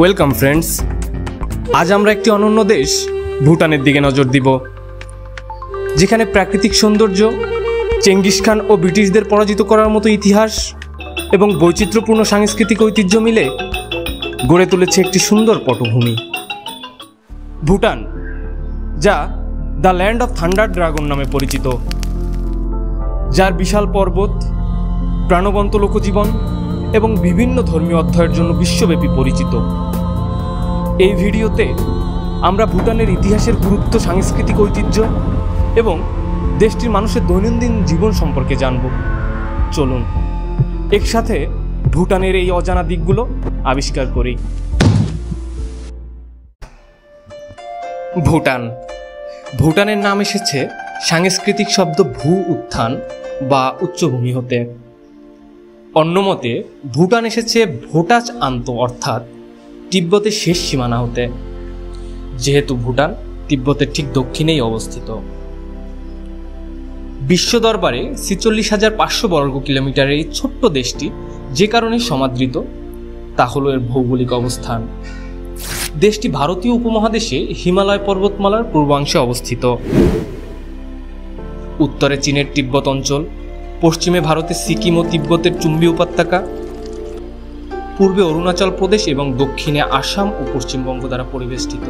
Welcome friends, আজ আমরা একটি অনন্য দেশ ভুটানের দিকে নজর দিব, যেখানে প্রাকৃতিক সৌন্দর্য, চেঙ্গিস খান ও ব্রিটিশদের পরাজিত করার মতো ইতিহাস এবং বৈচিত্র্যপূর্ণ সাংস্কৃতিক ঐতিহ্য মিলে গড়ে তুলেছে একটি সুন্দর পটভূমি। ভুটান, যা the land of thunder dragon নামে পরিচিত, যার বিশাল পর্বত, প্রাণবন্ত লোকজীবন এবং বিভিন্ন ধর্মীয় অধ্যয়নের জন্য বিশ্বব্যাপী পরিচিত। এই ভিডিওতে আমরা ভুটানের ইতিহাসের গুরুত্ব, সাংস্কৃতিক ঐতিহ্য এবং দেশটির মানুষের দৈনন্দিন জীবন সম্পর্কে জানব। চলুন একসাথে ভুটানের এই অজানা দিকগুলো আবিষ্কার করি। ভুটান। ভুটানের নাম এসেছে সাংস্কৃতিক শব্দ ভূ উত্থান বা উচ্চভূমি হতে। অন্যমতে ভুটান এসেছে ভোটাচ আন্ত অর্থাৎ তিব্বতের শেষ সীমানা হতে, যেহেতু ভুটান তিব্বতের ঠিক দক্ষিণেই অবস্থিত। বিশ্ব দরবারে ৪৬,৫০০ বর্গ কিলোমিটারের এই ছোট্ট দেশটি যে কারণে সমাদৃত তা হল এর ভৌগোলিক অবস্থান। দেশটি ভারতীয় উপমহাদেশে হিমালয় পর্বতমালার পূর্বাংশে অবস্থিত। উত্তরে চীনের তিব্বত অঞ্চল, পশ্চিমে ভারতের সিকিম ও তিব্বতের চুম্বী উপত্যকা, পূর্বে অরুণাচল প্রদেশ এবং দক্ষিণে আসাম ও পশ্চিমবঙ্গ দ্বারা পরিবেষ্টিত।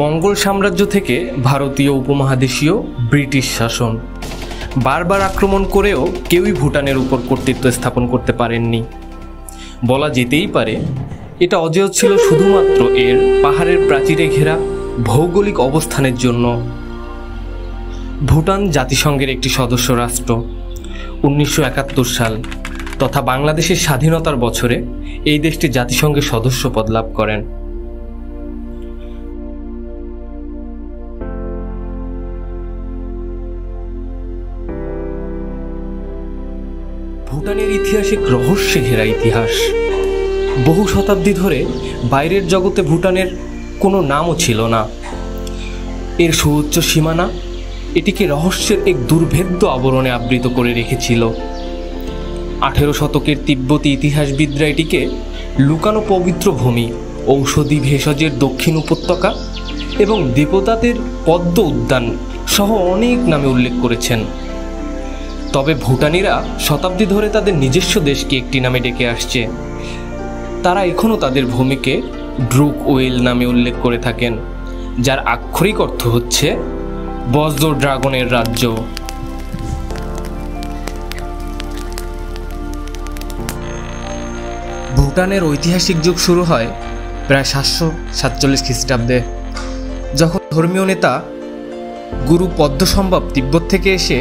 মঙ্গল সাম্রাজ্য থেকে ভারতীয় উপমহাদেশীয় ব্রিটিশ শাসন বারবার আক্রমণ করেও কেউই ভুটানের উপর কর্তৃত্ব স্থাপন করতে পারেননি। বলা যেতেই পারে এটা অজেয় ছিল শুধুমাত্র এর পাহাড়ের প্রাচীরে ঘেরা ভৌগোলিক অবস্থানের জন্য। ভুটান জাতিসংঘের একটি সদস্য রাষ্ট্র। ১৯৭১ সাল তথা বাংলাদেশের স্বাধীনতার বছরে এই দেশটি জাতিসংঘের সদস্য পদ লাভ করেন। ভুটানের ইতিহাস এক রহস্যে ঘেরা ইতিহাস। বহু শতাব্দী ধরে বাইরের জগতে ভুটানের কোনো নামও ছিল না। এর সুউচ্চ সীমানা এটিকে রহস্যের এক দুর্ভেদ্য আবরণে আবৃত করে রেখেছিল। ১৮ শতকের তিব্বতী ইতিহাসবিদরা এটিকে লুকানো পবিত্র ভূমি, ঔষধি ভেষজের দক্ষিণ উপত্যকা এবং দেবতাদের পদ্ম উদ্যান সহ অনেক নামে উল্লেখ করেছেন। তবে ভুটানিরা শতাব্দী ধরে তাদের নিজস্ব দেশকে একটি নামে ডেকে আসছে। তারা এখনও তাদের ভূমিকে ড্রুক ওয়েল নামে উল্লেখ করে থাকেন, যার আক্ষরিক অর্থ হচ্ছে বজ্র ড্রাগনের রাজ্য। ভুটানের ঐতিহাসিক যুগ শুরু হয় প্রায় ৭৪৭ খ্রিস্টাব্দে, যখন ধর্মীয় নেতা গুরু পদ্মসম্ভব তিব্বত থেকে এসে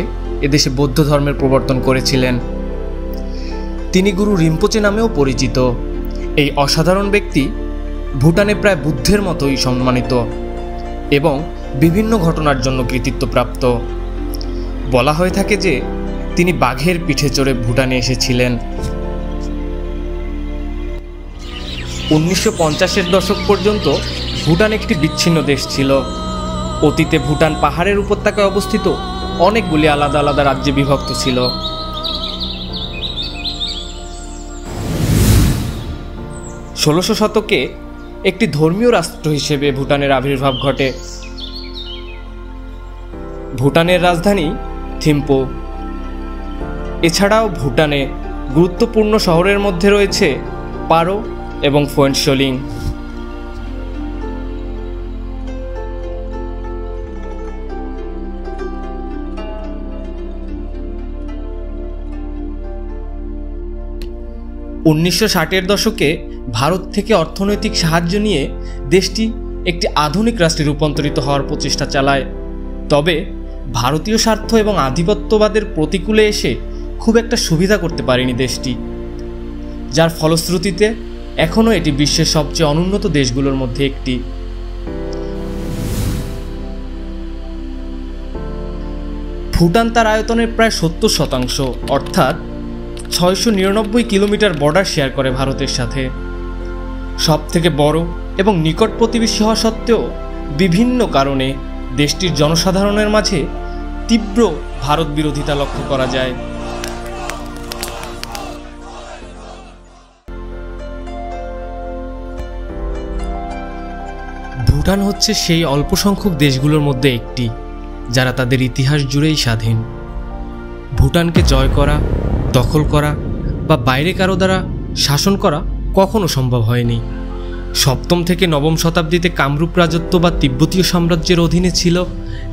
এদেশে বৌদ্ধ ধর্মের প্রবর্তন করেছিলেন। তিনি গুরু রিম্পোচে নামেও পরিচিত। এই অসাধারণ ব্যক্তি ভুটানে প্রায় বুদ্ধের মতোই সম্মানিত এবং বিভিন্ন ঘটনার জন্য কৃতিত্বপ্রাপ্ত। বলা হয়ে থাকে যে তিনি বাঘের পিঠে চড়ে ভুটানে এসেছিলেন। ১৯৫০-এর দশক পর্যন্ত ভুটান একটি বিচ্ছিন্ন দেশ ছিল। অতীতে ভুটান পাহাড়ের উপত্যকায় অবস্থিত অনেকগুলি আলাদা আলাদা রাজ্যে বিভক্ত ছিল। ১৬শ শতকে একটি ধর্মীয় রাষ্ট্র হিসেবে ভুটানের আবির্ভাব ঘটে। ভুটানের রাজধানী থিম্পু। এছাড়াও ভুটানে গুরুত্বপূর্ণ শহরের মধ্যে রয়েছে পারো এবং ফোয়েনশোলিং। ’১৯৬০-এর দশকে ভারত থেকে অর্থনৈতিক সাহায্য নিয়ে দেশটি একটি আধুনিক রাষ্ট্রে রূপান্তরিত হওয়ার প্রচেষ্টা চালায়। তবে ভারতীয় স্বার্থ এবং আধিপত্যবাদের প্রতিকূলে এসে খুব একটা সুবিধা করতে পারেনি দেশটি, যার ফলশ্রুতিতে এখনও এটি বিশ্বের সবচেয়ে অনুন্নত দেশগুলোর মধ্যে একটি। ভুটান তার আয়তনের প্রায় ৭০% অর্থাৎ ৬৯৯ কিলোমিটার বর্ডার শেয়ার করে ভারতের সাথে। সব থেকে বড় এবং নিকট প্রতিবেশী হওয়া সত্ত্বেও বিভিন্ন কারণে দেশটির জনসাধারণের মাঝে তীব্র ভারত বিরোধিতা লক্ষ্য করা যায়। ভুটান হচ্ছে সেই অল্প সংখ্যক দেশগুলোর মধ্যে একটি যারা তাদের ইতিহাস জুড়েই স্বাধীন। ভুটানকে জয় করা, দখল করা বা বাইরে কারো দ্বারা শাসন করা কখনো সম্ভব হয়নি। সপ্তম থেকে নবম শতাব্দীতে কামরূপ রাজত্ব বা তিব্বতীয় সাম্রাজ্যের অধীনে ছিল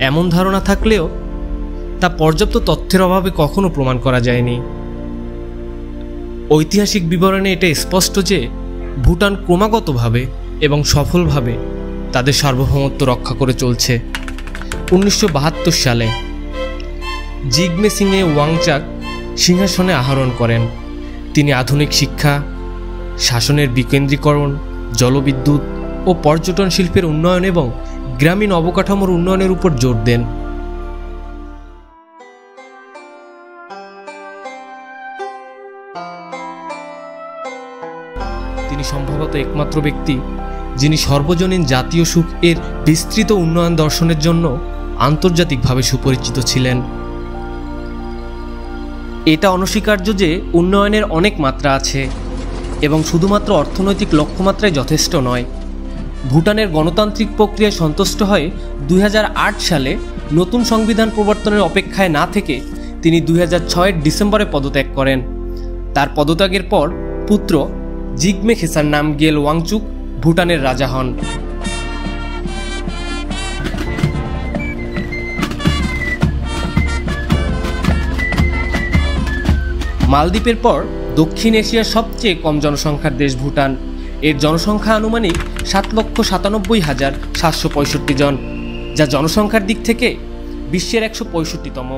এমন ধারণা থাকলেও তা পর্যাপ্ত তথ্যের অভাবে কখনো প্রমাণ করা যায়নি। ঐতিহাসিক বিবরণে এটা স্পষ্ট যে ভুটান ক্রমাগতভাবে এবং সফলভাবে তাদের সার্বভৌমত্ব রক্ষা করে চলছে। 1972 সালে জিগমে সিংয়ে ওয়াংচাক সিংহাসনে আরোহণ করেন। তিনি আধুনিক শিক্ষা, শাসনের বিকেন্দ্রীকরণ, জলবিদ্যুৎ ও পর্যটন শিল্পের উন্নয়ন এবং গ্রামীণ অবকাঠামোর উন্নয়নের উপর জোর দেন। তিনি সম্ভবত একমাত্র ব্যক্তি যিনি সর্বজনীন জাতীয় সুখ এর বিস্তৃত উন্নয়ন দর্শনের জন্য আন্তর্জাতিকভাবে সুপরিচিত ছিলেন। এটা অনস্বীকার্য যে উন্নয়নের অনেক মাত্রা আছে এবং শুধুমাত্র অর্থনৈতিক লক্ষ্যমাত্রায় যথেষ্ট নয়। ভুটানের গণতান্ত্রিক প্রক্রিয়ায় সন্তুষ্ট হয়ে 2008 সালে নতুন সংবিধান প্রবর্তনের অপেক্ষায় না থেকে তিনি 2006 ডিসেম্বরে পদত্যাগ করেন। তার পদত্যাগের পর পুত্র জিগমে খেসার নামগিয়েল ওয়াংচুক ভুটানের রাজা হন। মালদ্বীপের পর দক্ষিণ এশিয়ার সবচেয়ে কম জনসংখ্যার দেশ ভুটান। এর জনসংখ্যা আনুমানিক 7,97,765 জন, যা জনসংখ্যার দিক থেকে বিশ্বের 165তম।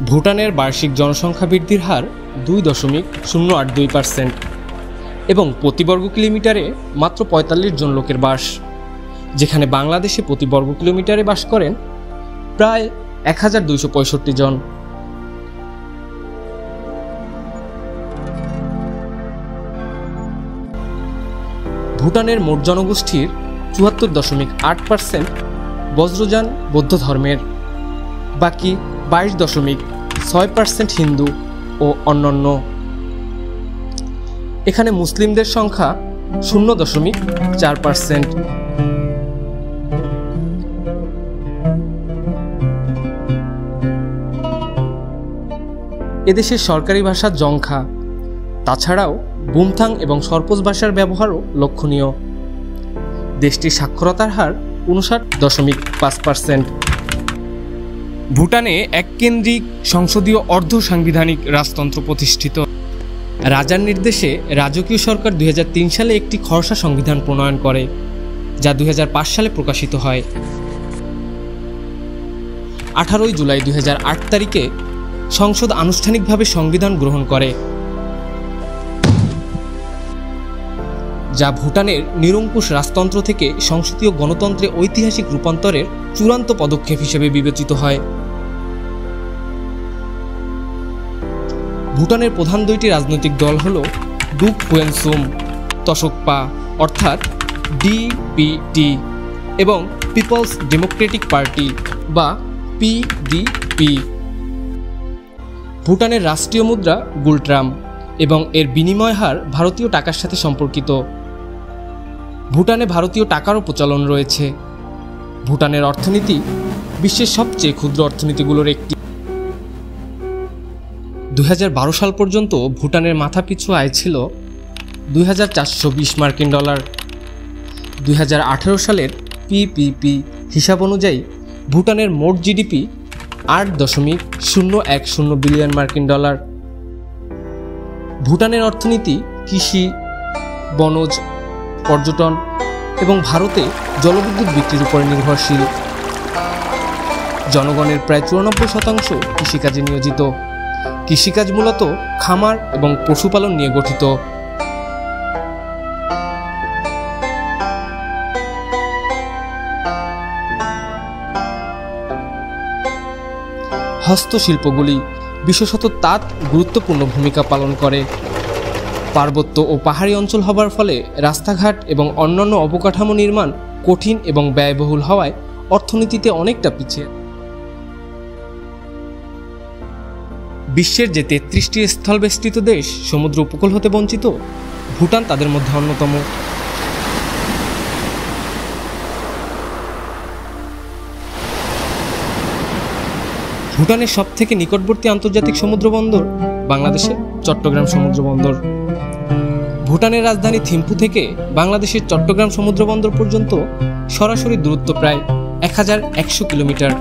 ভুটানের বার্ষিক জনসংখ্যা বৃদ্ধির হার 2.082% এবং প্রতি বর্গ কিলোমিটারে মাত্র 45 জন লোকের বাস, যেখানে বাংলাদেশে প্রতি বর্গ কিলোমিটারে বাস করেন প্রায় 1265 জন। ভুটানের মোট জনগোষ্ঠীর 74.8% বজ্রযান বৌদ্ধ ধর্মের, বাকি 22.6% হিন্দু ও অন্যান্য। এখানে মুসলিমদের সংখ্যা 0.4%। এদেশের সরকারি ভাষা জংখা। তাছাড়াও বুমথাং এবং সরপোজ ভাষার ব্যবহারও লক্ষণীয়। দেশটির সাক্ষরতার হার 59.5%। ভুটানে এককেন্দ্রিক সংসদীয় অর্ধ সাংবিধানিক রাজতন্ত্র প্রতিষ্ঠিত। রাজার নির্দেশে রাজকীয় সরকার 2003 সালে একটি খসড়া সংবিধান প্রণয়ন করে, যা 2005 সালে প্রকাশিত হয়। 18 জুলাই 2008 তারিখে সংসদ আনুষ্ঠানিকভাবে সংবিধান গ্রহণ করে, যা ভুটানের নিরঙ্কুশ রাজতন্ত্র থেকে সংসদীয় গণতন্ত্রে ঐতিহাসিক রূপান্তরের চূড়ান্ত পদক্ষেপ হিসেবে বিবেচিত হয়। ভুটানের প্রধান দুইটি রাজনৈতিক দল হল ডুক হুয়েনসুম তসকপা অর্থাৎ ডিপিটি এবং পিপলস ডেমোক্রেটিক পার্টি বা পিডিপি। ভুটানের রাষ্ট্রীয় মুদ্রা গুলট্রাম এবং এর বিনিময় হার ভারতীয় টাকার সাথে সম্পর্কিত। ভুটানে ভারতীয় টাকারও প্রচলন রয়েছে। ভুটানের অর্থনীতি বিশ্বের সবচেয়ে ক্ষুদ্র অর্থনীতিগুলোর একটি। 2012 সাল পর্যন্ত ভুটানের মাথাপিছু আয় ছিল $2,420 2018 সালের পিপিপি হিসাব অনুযায়ী ভুটানের মোট জিডিপি $8.010 বিলিয়ন। ভুটানের অর্থনীতি কৃষি, বনজ, পর্যটন এবং ভারতে জলবিদ্যুৎ বিক্রির উপর নির্ভরশীল। জনগণের প্রায় 94% কৃষিকাজে নিয়োজিত। কৃষিকাজ মূলত খামার এবং পশুপালন নিয়ে গঠিত। হস্তশিল্পগুলি, বিশেষত তাঁত, গুরুত্বপূর্ণ ভূমিকা পালন করে। পার্বত্য ও পাহাড়ি অঞ্চল হবার ফলে রাস্তাঘাট এবং অন্যান্য অবকাঠামো নির্মাণ কঠিন এবং ব্যয়বহুল হওয়ায় অর্থনীতিতে অনেকটা পিছিয়ে। বিশ্বের যে 33টি স্থলবেষ্টিত দেশ সমুদ্র উপকূল হতে বঞ্চিত, ভুটান তাদের মধ্যে অন্যতম। ভুটানের সবথেকে নিকটবর্তী আন্তর্জাতিক সমুদ্র বন্দর বাংলাদেশের চট্টগ্রাম সমুদ্র বন্দর। ভুটানের রাজধানী থিম্পু থেকে বাংলাদেশের চট্টগ্রাম সমুদ্র বন্দর পর্যন্ত সরাসরি দূরত্ব প্রায় 1100 কিলোমিটার।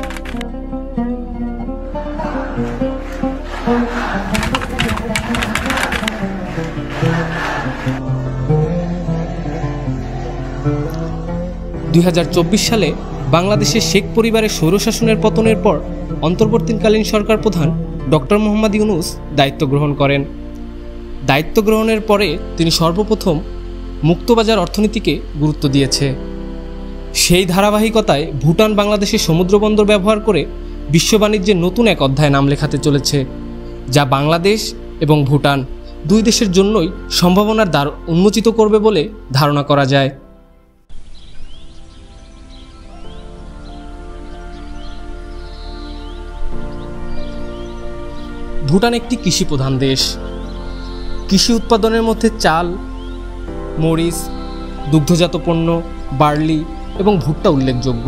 সালে বাংলাদেশের শেখ পরিবারের স্বৈরশাসনের পতনের পর অন্তর্বর্তীকালীন সরকার প্রধান ডক্টর মোহাম্মদ ইউনূস দায়িত্ব গ্রহণ করেন। দায়িত্ব গ্রহণের পরে তিনি সর্বপ্রথম মুক্তবাজার অর্থনীতিকে গুরুত্ব দিয়েছে। সেই ধারাবাহিকতায় ভুটান বাংলাদেশের সমুদ্র বন্দর ব্যবহার করে বিশ্ব বাণিজ্যের নতুন এক অধ্যায়ে নাম লেখাতে চলেছে, যা বাংলাদেশ এবং ভুটান দুই দেশের জন্যই সম্ভাবনার দ্বার উন্মোচিত করবে বলে ধারণা করা যায়। ভুটান একটি কৃষি প্রধান দেশ। কৃষি উৎপাদনের মধ্যে চাল, মরিচ, দুগ্ধজাত পণ্য, বার্লি এবং ভুট্টা উল্লেখযোগ্য।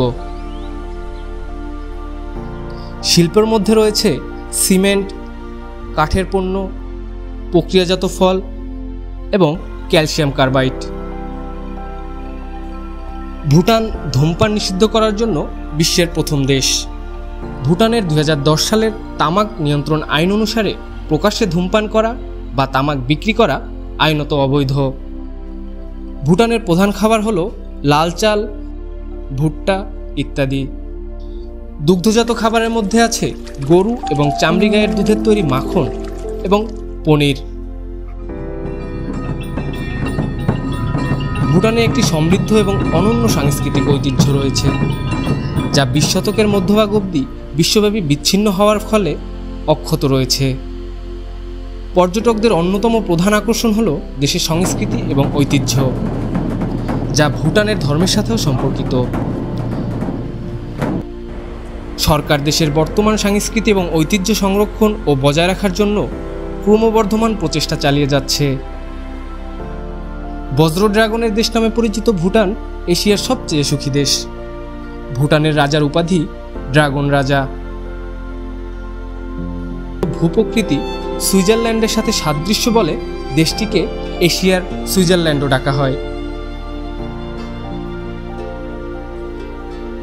শিল্পের মধ্যে রয়েছে সিমেন্ট, কাঠের পণ্য, প্রক্রিয়াজাত ফল এবং ক্যালসিয়াম কার্বাইড। ভুটান ধূমপান নিষিদ্ধ করার জন্য বিশ্বের প্রথম দেশ। ভুটানের 2010 সালের তামাক নিয়ন্ত্রণ আইন অনুসারে প্রকাশ্যে ধূমপান করা বা তামাক বিক্রি করা আইনত অবৈধ। ভুটানের প্রধান খাবার হলো লাল চাল, ভুট্টা ইত্যাদি। দুগ্ধজাত খাবারের মধ্যে আছে গরু এবং চামড়ি গায়ের দুধের তৈরি মাখন এবং পনির। ভুটানে একটি সমৃদ্ধ এবং অনন্য সাংস্কৃতিক ঐতিহ্য রয়েছে, যা 20 শতকের মধ্যভাগ অবধি বিশ্বব্যাপী বিচ্ছিন্ন হওয়ার ফলে অক্ষত রয়েছে। পর্যটকদের অন্যতম প্রধান আকর্ষণ হল দেশের সংস্কৃতি এবং ঐতিহ্য, যা ভুটানের ধর্মের সাথেও সম্পর্কিত। সরকার দেশের বর্তমান সংস্কৃতি এবং ঐতিহ্য সংরক্ষণ ও বজায় রাখার জন্য ক্রমবর্ধমান প্রচেষ্টা চালিয়ে যাচ্ছে। বজ্র ড্রাগনের দেশ নামে পরিচিত ভুটান এশিয়ার সবচেয়ে সুখী দেশ। ভুটানের রাজার উপাধি ড্রাগন রাজা। ভূপ্রকৃতি সুইজারল্যান্ডের সাথে সাদৃশ্য বলে দেশটিকে এশিয়ার সুইজারল্যান্ডও ডাকা হয়।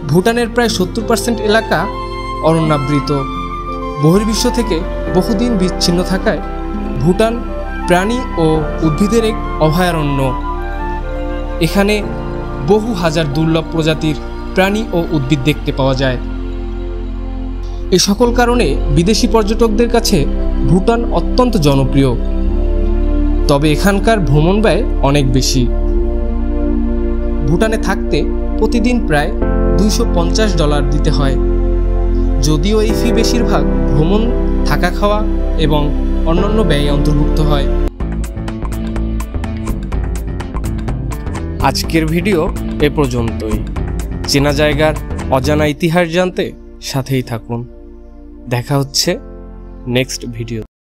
ভুটানের প্রায় 70% এলাকা অরণ্যাবৃত। বহির্বিশ্ব থেকে বহুদিন বিচ্ছিন্ন থাকায় ভুটান প্রাণী ও উদ্ভিদের এক অভয়ারণ্য। এখানে বহু হাজার দুর্লভ প্রজাতির প্রাণী ও উদ্ভিদ দেখতে পাওয়া যায়। এ সকল কারণে বিদেশি পর্যটকদের কাছে ভুটান অত্যন্ত জনপ্রিয়। তবে এখানকার ভ্রমণ ব্যয় অনেক বেশি। ভুটানে থাকতে প্রতিদিন প্রায় $250 দিতে হয়, যদিও এই ফি বেশিরভাগ ভ্রমণ, থাকা খাওয়া এবং অন্যান্য ব্যয়ে অন্তর্ভুক্ত হয়। আজকের ভিডিও এ পর্যন্তই। চেনা জায়গার অজানা ইতিহাস জানতে সাথেই থাকুন। দেখা হচ্ছে নেক্সট ভিডিও।